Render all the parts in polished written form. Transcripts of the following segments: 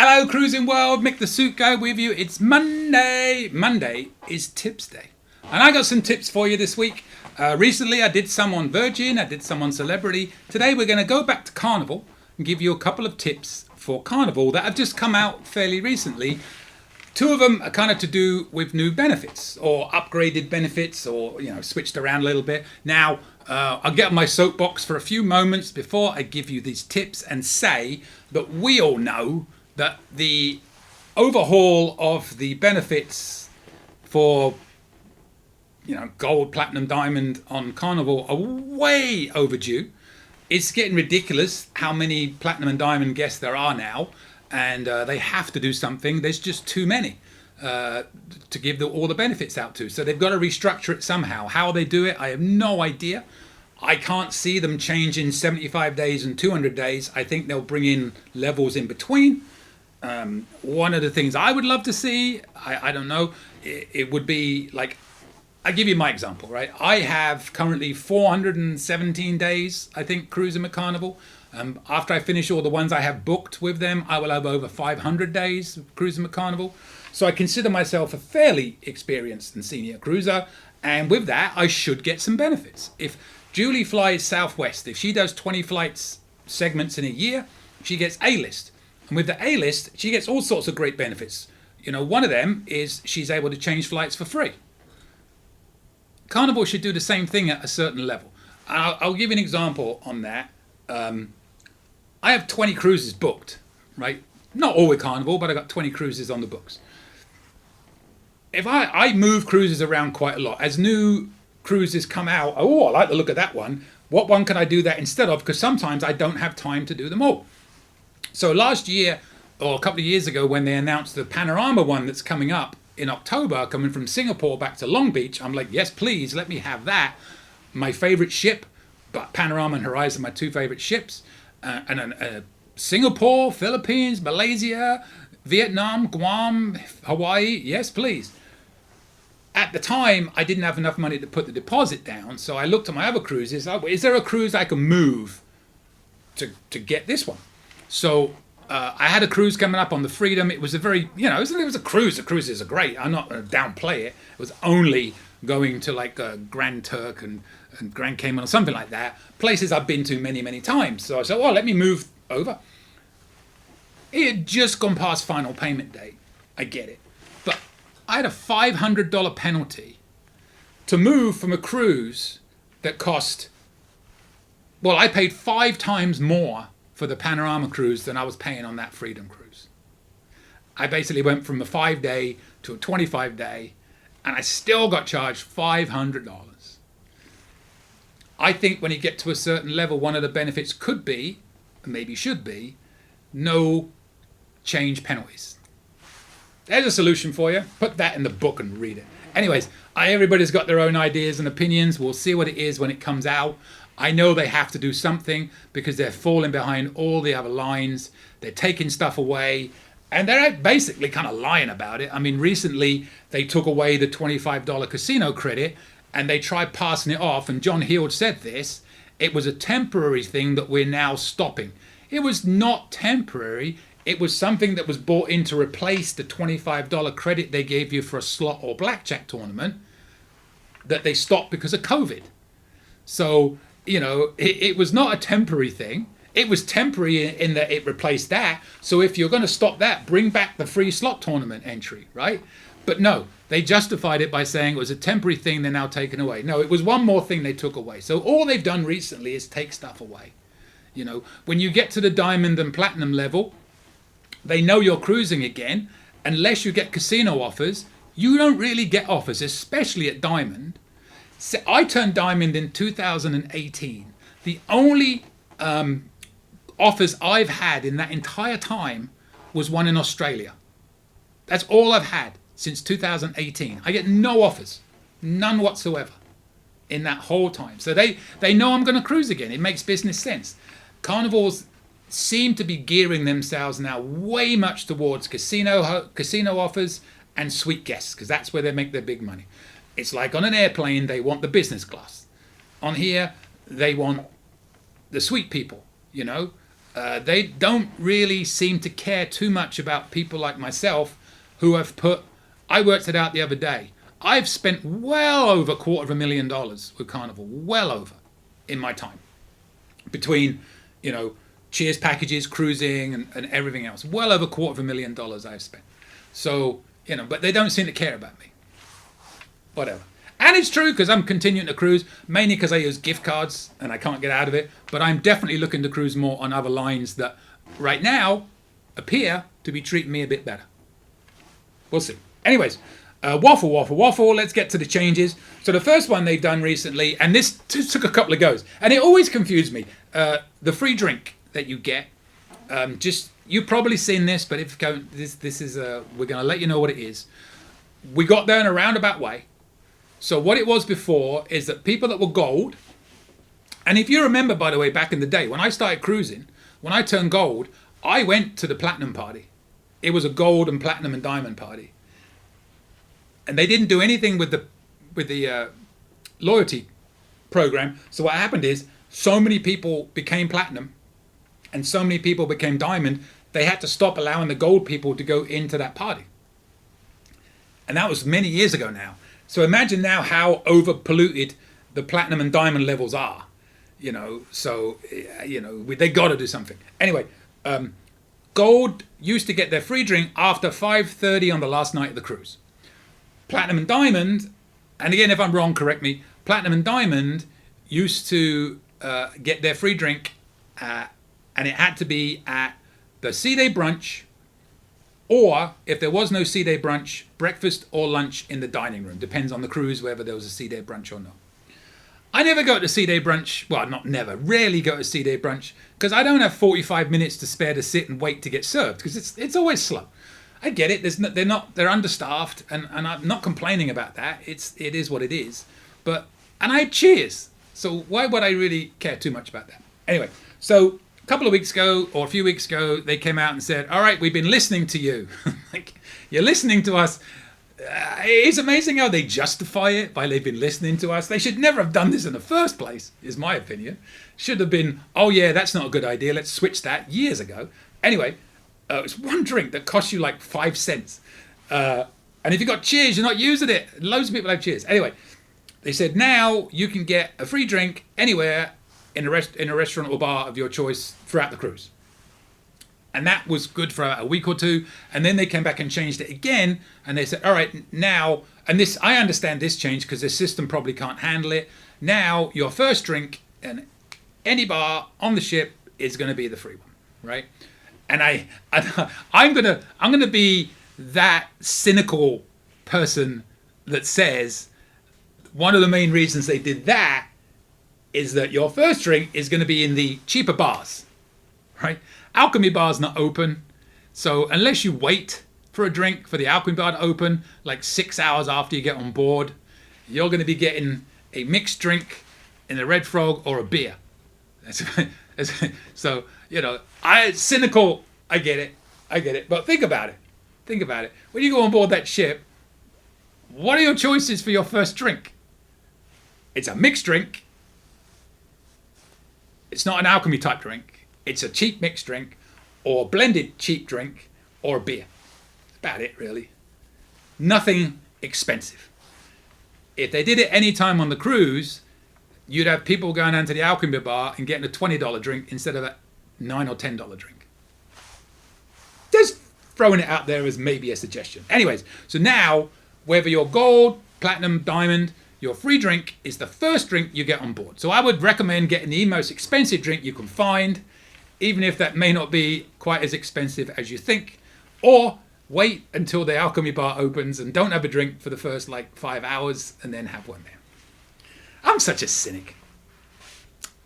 Hello, Cruising World. Mick the Suit Guy with you. It's Monday. Monday is Tips Day. And I got some tips for you this week. Recently, I did some on Virgin. I did some on Celebrity. Today, we're going to go back to Carnival and give you a couple of tips for Carnival that have just come out fairly recently. Two of them are kind of to do with new benefits or upgraded benefits or, switched around a little bit. Now, I'll get on my soapbox for a few moments before I give you these tips and say that we all know that the overhaul of the benefits for, gold, platinum, diamond on Carnival are way overdue. It's getting ridiculous how many platinum and diamond guests there are now. And they have to do something. There's just too many to give all the benefits out to. So they've got to restructure it somehow. How they do it, I have no idea. I can't see them changing 75 days and 200 days. I think they'll bring in levels in between. One of the things I would love to see, I don't know, it would be like, I'll give you my example, right? I have currently 417 days, I think, cruising at Carnival. After I finish all the ones I have booked with them, I will have over 500 days of cruising at Carnival. So I consider myself a fairly experienced and senior cruiser. And with that, I should get some benefits. If Julie flies Southwest, if she does 20 flights segments in a year, she gets A-list. And with the A-list, she gets all sorts of great benefits. One of them is she's able to change flights for free. Carnival should do the same thing at a certain level. I'll give you an example on that. I have 20 cruises booked, right? Not all with Carnival, but I got 20 cruises on the books. If I move cruises around quite a lot, as new cruises come out, I like the look of that one. What one can I do that instead of? Because sometimes I don't have time to do them all. So last year, or a couple of years ago, when they announced the Panorama one that's coming up in October, coming from Singapore back to Long Beach, I'm like, yes, please, let me have that. My favorite ship, but Panorama and Horizon, my two favorite ships. And Singapore, Philippines, Malaysia, Vietnam, Guam, Hawaii, yes, please. At the time, I didn't have enough money to put the deposit down, so I looked at my other cruises. Is there a cruise I can move to get this one? So I had a cruise coming up on the Freedom. It was a very, it was a cruise. The cruises are great. I'm not going to downplay it. It was only going to like Grand Turk and Grand Cayman or something like that. Places I've been to many, many times. So I said, let me move over. It had just gone past final payment date. I get it. But I had a $500 penalty to move from a cruise that cost, I paid 5 times more for the Panorama cruise than I was paying on that Freedom cruise. I basically went from a 5-day to a 25-day, and I still got charged $500. I think when you get to a certain level, one of the benefits could be, and maybe should be, no change penalties. There's a solution for you. Put that in the book and read it. Anyways, everybody's got their own ideas and opinions. We'll see what it is when it comes out. I know they have to do something because they're falling behind all the other lines. They're taking stuff away. And they're basically kind of lying about it. I mean, recently they took away the $25 casino credit and they tried passing it off. And John Heald said this. It was a temporary thing that we're now stopping. It was not temporary. It was something that was brought in to replace the $25 credit they gave you for a slot or blackjack tournament that they stopped because of COVID. So, it was not a temporary thing. It was temporary in that it replaced that. So if you're going to stop that, bring back the free slot tournament entry, right? But no, they justified it by saying it was a temporary thing they're now taking away. No, it was one more thing they took away. So all they've done recently is take stuff away. When you get to the diamond and platinum level, they know you're cruising again. Unless you get casino offers, you don't really get offers, especially at diamond. So I turned diamond in 2018. The only offers I've had in that entire time was one in Australia. That's all I've had since 2018. I get no offers, none whatsoever in that whole time. So they know I'm going to cruise again. It makes business sense. Carnivals seem to be gearing themselves now way much towards casino offers and suite guests, because that's where they make their big money. It's like on an airplane, they want the business class. On here, they want the suite people, They don't really seem to care too much about people like myself who have put, I worked it out the other day, I've spent well over $250,000 with Carnival, well over, in my time. Between, cheers packages, cruising, and everything else. Well over $250,000 I've spent. So, but they don't seem to care about me. Whatever. And it's true because I'm continuing to cruise, mainly because I use gift cards and I can't get out of it. But I'm definitely looking to cruise more on other lines that right now appear to be treating me a bit better. We'll see. Anyways, waffle. Let's get to the changes. So the first one they've done recently, and this took a couple of goes, and it always confused me. The free drink that you get, you've probably seen this, but if this is we're going to let you know what it is. We got there in a roundabout way. So what it was before is that people that were gold, and if you remember, by the way, back in the day when I started cruising, when I turned gold, I went to the platinum party. It was a gold and platinum and diamond party, and they didn't do anything with the loyalty program. So what happened is so many people became platinum, and so many people became diamond. They had to stop allowing the gold people to go into that party, and that was many years ago now. So imagine now how over polluted the platinum and diamond levels are, so, they got to do something. Anyway, gold used to get their free drink after 5:30 on the last night of the cruise. Platinum and diamond, and again, if I'm wrong, correct me, platinum and diamond used to get their free drink, and it had to be at the sea day brunch, or if there was no sea day brunch, breakfast or lunch in the dining room. Depends on the cruise, whether there was a sea day brunch or not. I never go to sea day brunch. Well, not never. Rarely go to sea day brunch because I don't have 45 minutes to spare to sit and wait to get served because it's always slow. I get it. They're understaffed, and I'm not complaining about that. It is what it is. And I had cheers. So why would I really care too much about that? Anyway, so a couple of weeks ago or a few weeks ago, they came out and said, all right, we've been listening to you. You're listening to us. It's amazing how they justify it by they've been listening to us. They should never have done this in the first place, is my opinion. Should have been, oh yeah, that's not a good idea. Let's switch that years ago. Anyway, it's one drink that costs you like 5 cents. And if you've got cheers, you're not using it. Loads of people have cheers. Anyway, they said now you can get a free drink anywhere in a restaurant or bar of your choice throughout the cruise. And that was good for a week or two. And then they came back and changed it again. And they said, all right, now, and this, I understand this change because the system probably can't handle it. Now your first drink in any bar on the ship is going to be the free one, right? And I'm gonna be that cynical person that says one of the main reasons they did that is that your first drink is going to be in the cheaper bars, right? Alchemy bar's not open, so unless you wait for a drink for the Alchemy bar to open, like 6 hours after you get on board, you're going to be getting a mixed drink in a Red Frog or a beer. So, cynical, I get it. But think about it. When you go on board that ship, what are your choices for your first drink? It's a mixed drink. It's not an alchemy type drink. It's a cheap mixed drink or a blended cheap drink or a beer. That's about it, really. Nothing expensive. If they did it any time on the cruise, you'd have people going down to the alchemy bar and getting a $20 drink instead of a $9 or $10 drink. Just throwing it out there as maybe a suggestion. Anyways, so now, whether you're gold, platinum, diamond, your free drink is the first drink you get on board. So I would recommend getting the most expensive drink you can find, even if that may not be quite as expensive as you think, or wait until the alchemy bar opens and don't have a drink for the first 5 hours and then have one there. I'm such a cynic.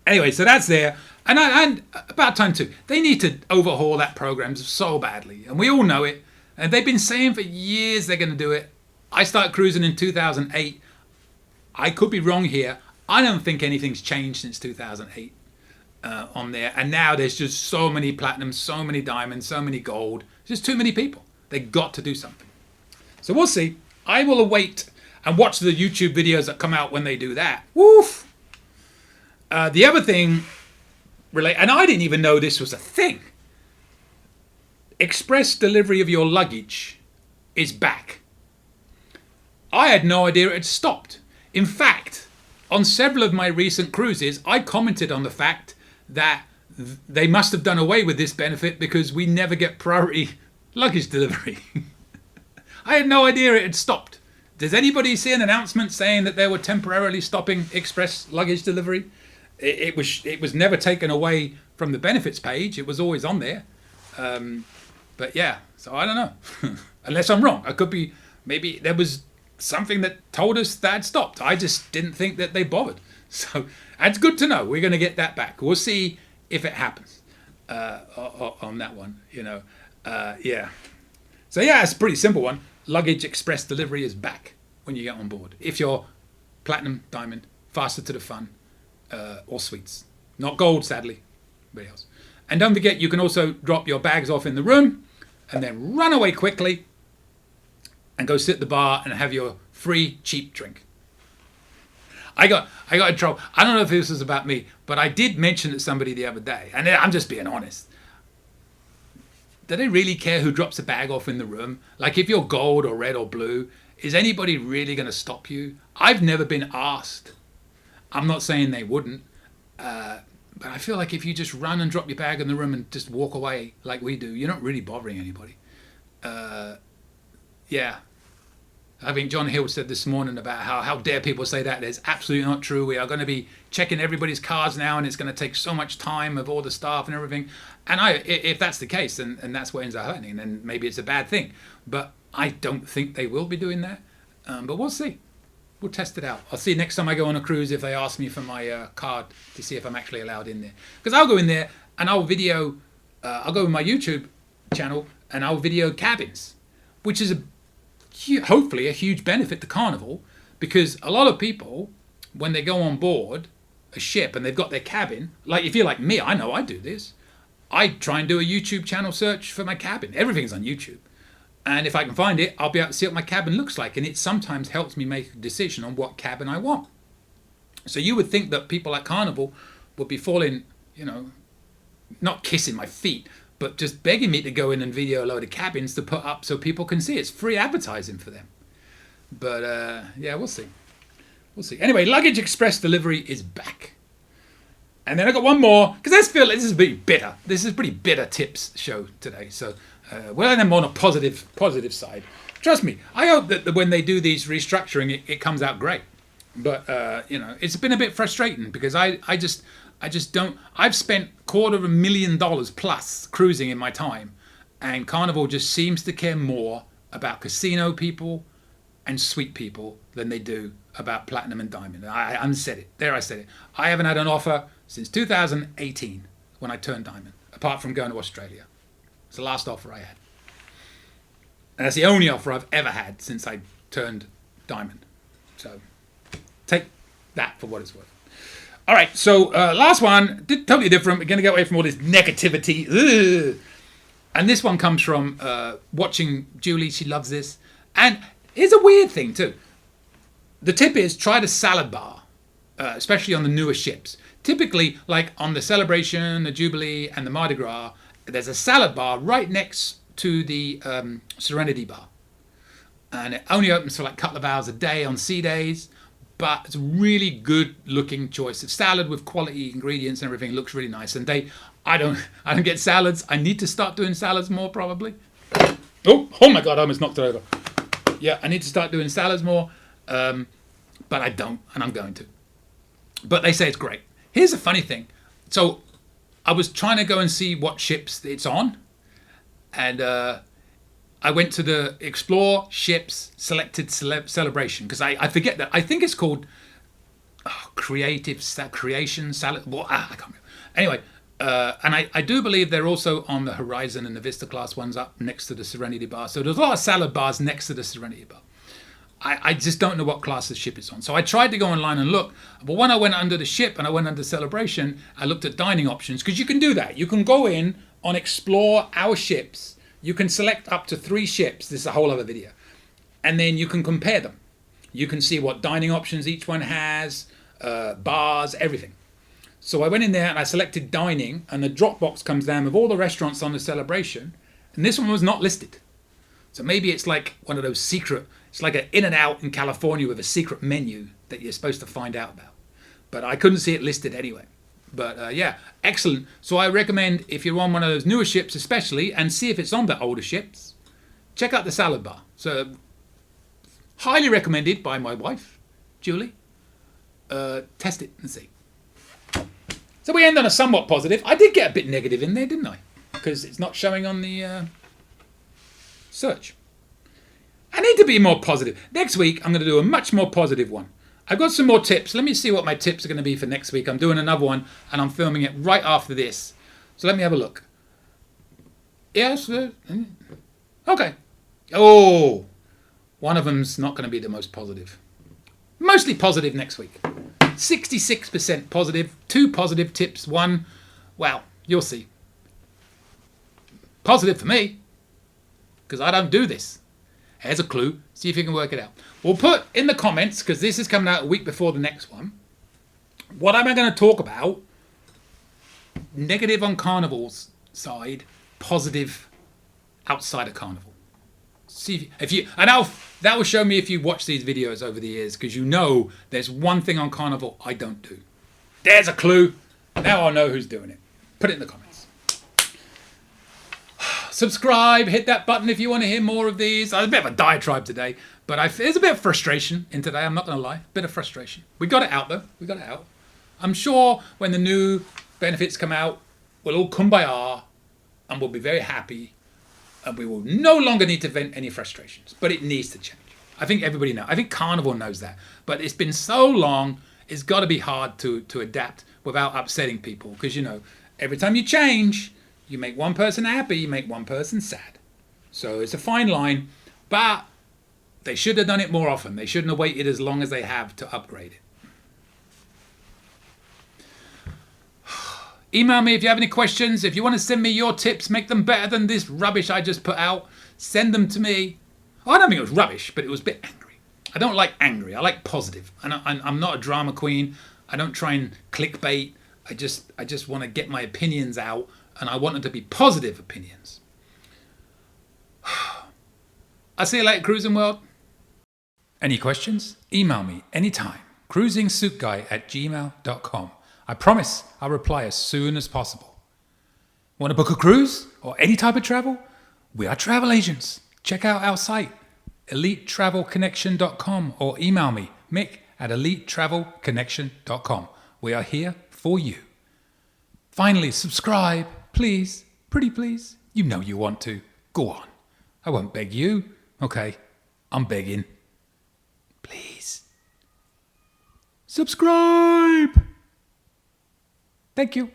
Anyway, so that's there. And about time too. They need to overhaul that program so badly. And we all know it. And they've been saying for years they're going to do it. I started cruising in 2008. I could be wrong here. I don't think anything's changed since 2008 on there. And now there's just so many platinum, so many diamonds, so many gold. There's just too many people. They got to do something. So we'll see. I will await and watch the YouTube videos that come out when they do that. Woof! The other thing relate, and I didn't even know this was a thing. Express delivery of your luggage is back. I had no idea it had stopped. In fact, on several of my recent cruises, I commented on the fact that they must have done away with this benefit because we never get priority luggage delivery. I had no idea it had stopped. Does anybody see an announcement saying that they were temporarily stopping express luggage delivery? It was never taken away from the benefits page. It was always on there. But yeah, so I don't know. Unless I'm wrong. I could be, maybe there was something that told us that had stopped. I just didn't think that they bothered. So that's good to know. We're going to get that back. We'll see if it happens on that one, you know. Yeah. So yeah, it's a pretty simple one. Luggage express delivery is back when you get on board. If you're platinum, diamond, faster to the fun, or suites. Not gold, sadly. But else. And don't forget, you can also drop your bags off in the room and then run away quickly and go sit at the bar and have your free cheap drink. I got in trouble. I don't know if this was about me, but I did mention it to somebody the other day, and I'm just being honest. Do they really care who drops a bag off in the room? Like, if you're gold or red or blue, is anybody really going to stop you? I've never been asked. I'm not saying they wouldn't, but I feel like if you just run and drop your bag in the room and just walk away like we do, you're not really bothering anybody. Yeah. I think John Hill said this morning about how dare people say that. It's absolutely not true. We are going to be checking everybody's cars now, and it's going to take so much time of all the staff and everything. And if that's the case, and that's what ends up happening, then maybe it's a bad thing. But I don't think they will be doing that. But we'll see. We'll test it out. I'll see next time I go on a cruise if they ask me for my card to see if I'm actually allowed in there. Because I'll go in there and I'll video, I'll go with my YouTube channel and I'll video cabins, which is hopefully a huge benefit to Carnival, because a lot of people, when they go on board a ship and they've got their cabin, like if you're like me, I know I do this. I try and do a YouTube channel search for my cabin. Everything's on YouTube. And if I can find it, I'll be able to see what my cabin looks like. And it sometimes helps me make a decision on what cabin I want. So you would think that people at Carnival would be falling, you know, not kissing my feet, but just begging me to go in and video a load of cabins to put up so people can see. It's free advertising for them. But yeah, we'll see. We'll see. Anyway, Luggage Express delivery is back. And then I got one more, because I feel like this is pretty bitter. This is a pretty bitter tips show today. So well, I'm on a positive side. Trust me, I hope that when they do these restructuring, it comes out great. But you know, it's been a bit frustrating because I just don't. I've spent $250,000 plus cruising in my time, and Carnival just seems to care more about casino people and suite people than they do about platinum and diamond. I unsaid it. There, I said it. I haven't had an offer since 2018 when I turned diamond, apart from going to Australia. It's the last offer I had. And that's the only offer I've ever had since I turned diamond. So take that for what it's worth. All right, so last one, totally different. We're going to get away from all this negativity. Ugh. And this one comes from watching Julie. She loves this. And here's a weird thing too. The tip is try the salad bar, especially on the newer ships. Typically, like on the Celebration, the Jubilee, and the Mardi Gras, there's a salad bar right next to the Serenity bar. And it only opens for like a couple of hours a day on sea days, but it's a really good looking choice. It's salad with quality ingredients and everything. It looks really nice. And I don't get salads. I need to start doing salads more probably. Oh my God, I almost knocked it over. Yeah, I need to start doing salads more, but I don't, and I'm going to. But they say it's great. Here's the funny thing. So I was trying to go and see what ships it's on, and I went to the Explore Ships Selected Celebration, because I forget that. I think it's called Creation Salad. Well, I can't remember. Anyway, and I do believe they're also on the Horizon and the Vista class ones up next to the Serenity bar. So there's a lot of salad bars next to the Serenity bar. I just don't know what class the ship is on. So I tried to go online and look. But when I went under the ship and I went under Celebration, I looked at dining options, because you can do that. You can go in on Explore Our Ships. You can select up to 3 ships. This is a whole other video. And then you can compare them. You can see what dining options each one has, bars, everything. So I went in there and I selected dining, and the drop box comes down with all the restaurants on the celebration, and this one was not listed. So maybe it's like one of those secret, it's like an In-N-Out in California with a secret menu that you're supposed to find out about. But I couldn't see it listed anyway. But yeah, excellent. So I recommend, if you're on one of those newer ships especially, and see if it's on the older ships, check out the salad bar. So highly recommended by my wife, Julie. Test it and see. So we end on a somewhat positive. I did get a bit negative in there, didn't I? Because it's not showing on the search. I need to be more positive. Next week, I'm going to do a much more positive one. I've got some more tips. Let me see what my tips are going to be for next week. I'm doing another one, and I'm filming it right after this. So let me have a look. Yes. Okay. Oh, one of them's not going to be the most positive. Mostly positive next week. 66% positive. 2 positive tips. 1, well, you'll see. Positive for me, because I don't do this. Here's a clue. See if you can work it out. We'll put in the comments, because this is coming out a week before the next one. What am I going to talk about? Negative on Carnival's side, positive outside of Carnival. See if you, and that will show me if you watch these videos over the years, because you know there's one thing on Carnival I don't do. There's a clue. Now I'll know who's doing it. Put it in the comments. Subscribe, hit that button if you want to hear more of these. I was a bit of a diatribe today, but there's a bit of frustration in today, I'm not going to lie. A bit of frustration. We got it out though. We got it out. I'm sure when the new benefits come out, we'll all kumbaya and we'll be very happy, and we will no longer need to vent any frustrations. But it needs to change. I think everybody knows. I think Carnival knows that. But it's been so long, it's got to be hard to adapt without upsetting people. Because, you know, every time you change, you make one person happy, you make one person sad. So it's a fine line, but they should have done it more often. They shouldn't have waited as long as they have to upgrade it. Email me if you have any questions. If you want to send me your tips, make them better than this rubbish I just put out, send them to me. I don't think it was rubbish, but it was a bit angry. I don't like angry. I like positive. And I'm not a drama queen. I don't try and clickbait. I just want to get my opinions out, and I want them to be positive opinions. I'll see you later, Cruising World. Any questions? Email me anytime. cruisingsuitguy@gmail.com. I promise I'll reply as soon as possible. Want to book a cruise or any type of travel? We are travel agents. Check out our site, elitetravelconnection.com, or email me, mick@elitetravelconnection.com. We are here for you. Finally, subscribe, please. Pretty please. You know you want to. Go on. I won't beg you. Okay, I'm begging. Please. Subscribe. Thank you.